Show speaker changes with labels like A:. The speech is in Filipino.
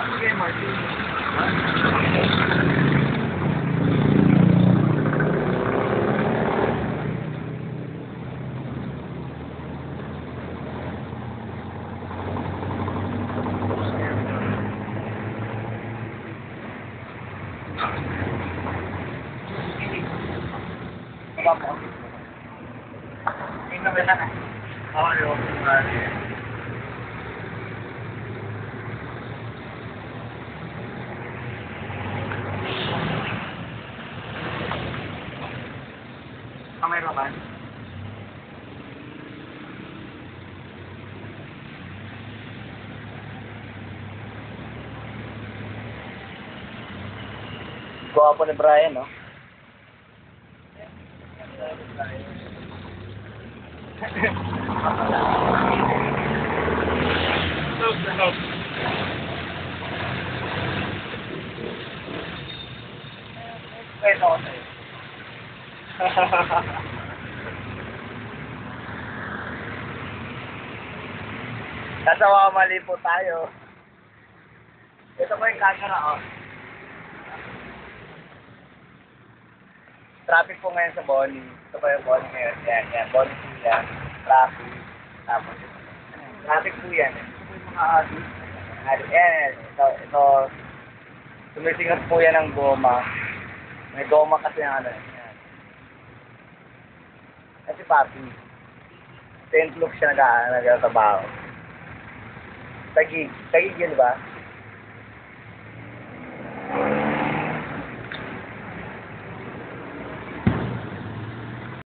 A: Sige, Martin.
B: Kameraman. Gwapo ni Brian, no? Pwede ako sa'yo. Kasawa mali po tayo. Ito po yung camera, oh. Traffic po ngayon sa Bonnie. Ito po yung Bonnie ngayon. Yan. Bonnie po yan. Traffic. Tapos, traffic po yan. Ito po yung mga adik. Yan. Ito. Sumisingat po yan ng goma. May goma kasi ng ano. Yan. Kasi papi. Tent look siya nagtatrabaho. Tagig. Tagig yun, ba?